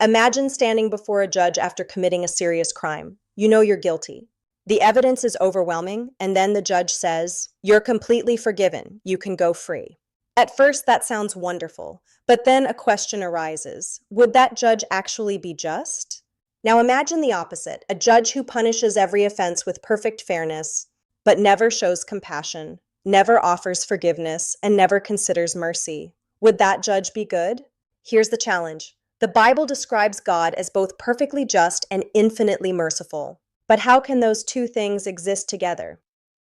Imagine standing before a judge after committing a serious crime. You know you're guilty. The evidence is overwhelming, and then the judge says, "You're completely forgiven. You can go free." At first, that sounds wonderful, but then a question arises. Would that judge actually be just? Now imagine the opposite, a judge who punishes every offense with perfect fairness, but never shows compassion, never offers forgiveness, and never considers mercy. Would that judge be good? Here's the challenge. The Bible describes God as both perfectly just and infinitely merciful. But how can those two things exist together?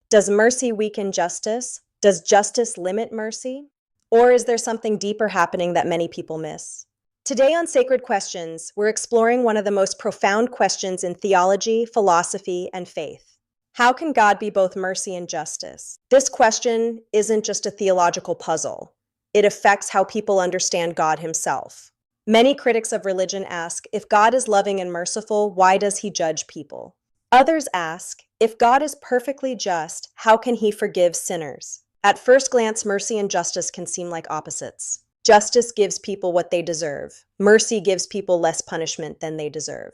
Does mercy weaken justice? Does justice limit mercy? Or is there something deeper happening that many people miss? Today on Sacred Questions, we're exploring one of the most profound questions in theology, philosophy, and faith. How can God be both mercy and justice? This question isn't just a theological puzzle. It affects how people understand God himself. Many critics of religion ask, if God is loving and merciful, why does he judge people? Others ask, if God is perfectly just, how can he forgive sinners? At first glance, mercy and justice can seem like opposites. Justice gives people what they deserve. Mercy gives people less punishment than they deserve.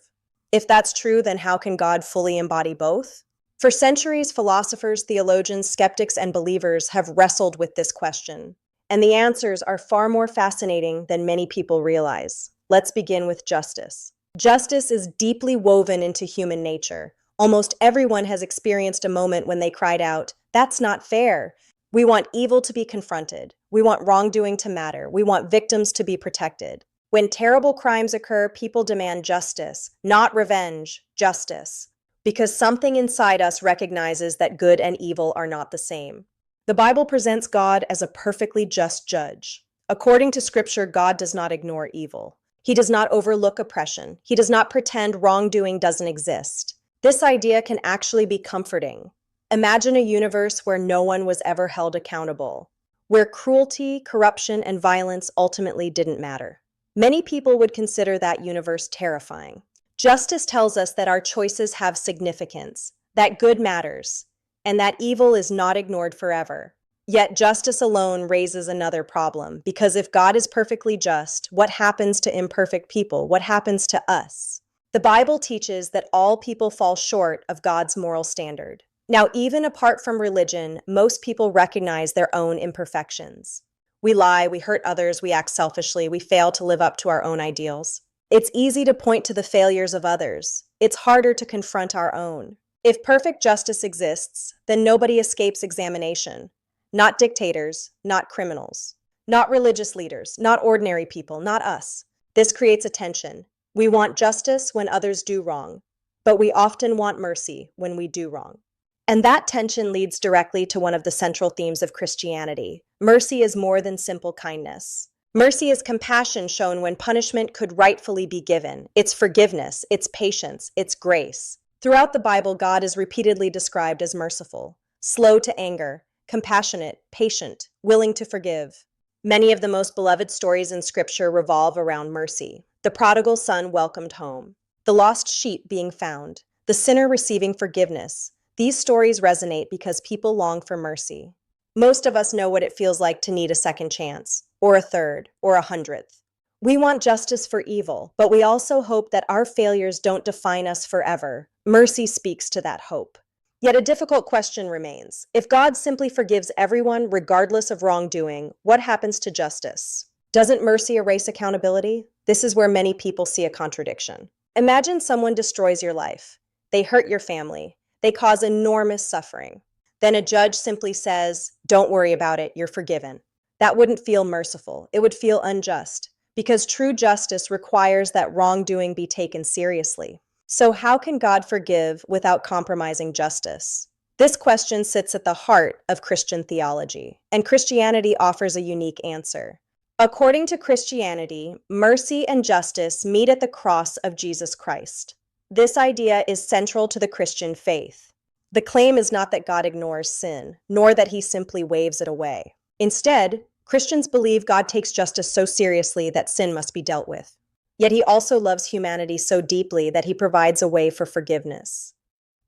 If that's true, then how can God fully embody both? For centuries, philosophers, theologians, skeptics, and believers have wrestled with this question. And the answers are far more fascinating than many people realize. Let's begin with justice. Justice is deeply woven into human nature. Almost everyone has experienced a moment when they cried out, "That's not fair." We want evil to be confronted. We want wrongdoing to matter. We want victims to be protected. When terrible crimes occur, people demand justice, not revenge, justice, because something inside us recognizes that good and evil are not the same. The Bible presents God as a perfectly just judge. According to Scripture, God does not ignore evil. He does not overlook oppression. He does not pretend wrongdoing doesn't exist. This idea can actually be comforting. Imagine a universe where no one was ever held accountable, where cruelty, corruption, and violence ultimately didn't matter. Many people would consider that universe terrifying. Justice tells us that our choices have significance, that good matters, and that evil is not ignored forever. Yet justice alone raises another problem, because if God is perfectly just, what happens to imperfect people? What happens to us? The Bible teaches that all people fall short of God's moral standard. Now, even apart from religion, most people recognize their own imperfections. We lie, we hurt others, we act selfishly, we fail to live up to our own ideals. It's easy to point to the failures of others. It's harder to confront our own. If perfect justice exists, then nobody escapes examination. Not dictators, not criminals, not religious leaders, not ordinary people, not us. This creates a tension. We want justice when others do wrong, but we often want mercy when we do wrong. And that tension leads directly to one of the central themes of Christianity. Mercy is more than simple kindness. Mercy is compassion shown when punishment could rightfully be given. It's forgiveness, it's patience, it's grace. Throughout the Bible, God is repeatedly described as merciful, slow to anger, compassionate, patient, willing to forgive. Many of the most beloved stories in Scripture revolve around mercy. The prodigal son welcomed home, the lost sheep being found, the sinner receiving forgiveness. These stories resonate because people long for mercy. Most of us know what it feels like to need a second chance, or a third, or 100th. We want justice for evil, but we also hope that our failures don't define us forever. Mercy speaks to that hope. Yet a difficult question remains. If God simply forgives everyone regardless of wrongdoing, what happens to justice? Doesn't mercy erase accountability? This is where many people see a contradiction. Imagine someone destroys your life. They hurt your family. They cause enormous suffering. Then a judge simply says, "Don't worry about it, you're forgiven." That wouldn't feel merciful. It would feel unjust, because true justice requires that wrongdoing be taken seriously. So how can God forgive without compromising justice? This question sits at the heart of Christian theology, and Christianity offers a unique answer. According to Christianity, mercy and justice meet at the cross of Jesus Christ. This idea is central to the Christian faith. The claim is not that God ignores sin, nor that he simply waves it away. Instead, Christians believe God takes justice so seriously that sin must be dealt with. Yet he also loves humanity so deeply that he provides a way for forgiveness.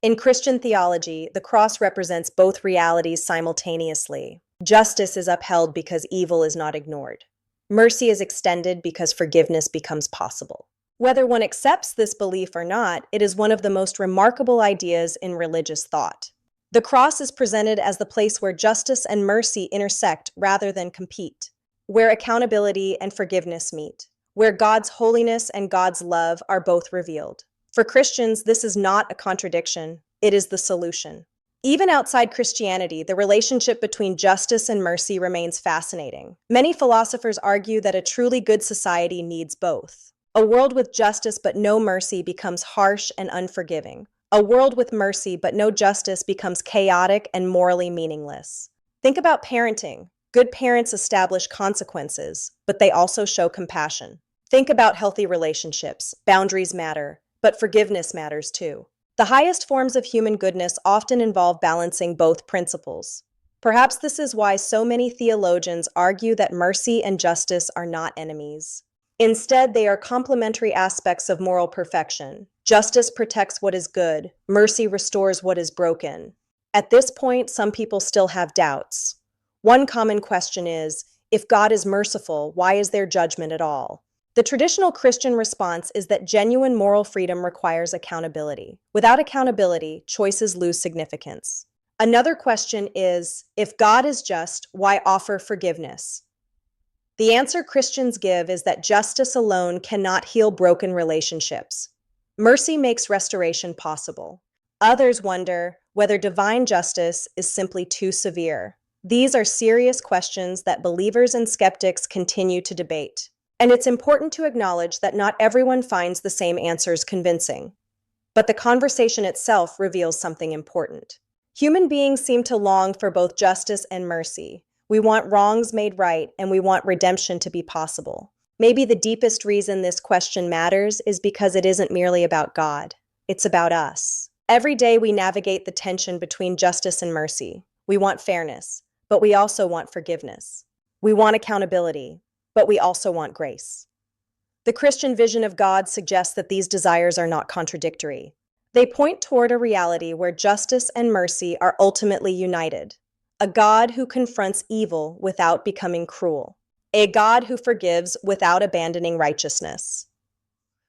In Christian theology, the cross represents both realities simultaneously. Justice is upheld because evil is not ignored. Mercy is extended because forgiveness becomes possible. Whether one accepts this belief or not, it is one of the most remarkable ideas in religious thought. The cross is presented as the place where justice and mercy intersect rather than compete, where accountability and forgiveness meet, where God's holiness and God's love are both revealed. For Christians, this is not a contradiction, it is the solution. Even outside Christianity, the relationship between justice and mercy remains fascinating. Many philosophers argue that a truly good society needs both. A world with justice but no mercy becomes harsh and unforgiving. A world with mercy but no justice becomes chaotic and morally meaningless. Think about parenting. Good parents establish consequences, but they also show compassion. Think about healthy relationships. Boundaries matter, but forgiveness matters too. The highest forms of human goodness often involve balancing both principles. Perhaps this is why so many theologians argue that mercy and justice are not enemies. Instead, they are complementary aspects of moral perfection. Justice protects what is good, mercy restores what is broken. At this point, some people still have doubts. One common question is, if God is merciful, why is there judgment at all? The traditional Christian response is that genuine moral freedom requires accountability. Without accountability, choices lose significance. Another question is, if God is just, why offer forgiveness? The answer Christians give is that justice alone cannot heal broken relationships. Mercy makes restoration possible. Others wonder whether divine justice is simply too severe. These are serious questions that believers and skeptics continue to debate. And it's important to acknowledge that not everyone finds the same answers convincing. But the conversation itself reveals something important. Human beings seem to long for both justice and mercy. We want wrongs made right, and we want redemption to be possible. Maybe the deepest reason this question matters is because it isn't merely about God. It's about us. Every day we navigate the tension between justice and mercy. We want fairness, but we also want forgiveness. We want accountability, but we also want grace. The Christian vision of God suggests that these desires are not contradictory. They point toward a reality where justice and mercy are ultimately united. A God who confronts evil without becoming cruel. A God who forgives without abandoning righteousness.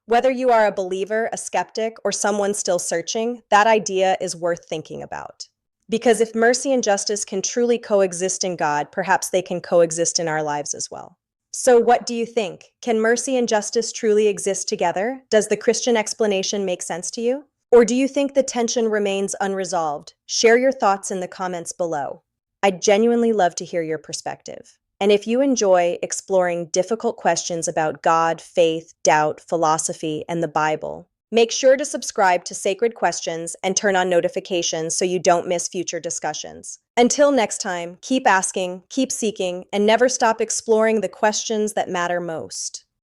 Whether you are a believer, a skeptic, or someone still searching, that idea is worth thinking about. Because if mercy and justice can truly coexist in God, perhaps they can coexist in our lives as well. So what do you think? Can mercy and justice truly exist together? Does the Christian explanation make sense to you? Or do you think the tension remains unresolved? Share your thoughts in the comments below. I'd genuinely love to hear your perspective. And if you enjoy exploring difficult questions about God, faith, doubt, philosophy, and the Bible, make sure to subscribe to Sacred Questions and turn on notifications so you don't miss future discussions. Until next time, keep asking, keep seeking, and never stop exploring the questions that matter most.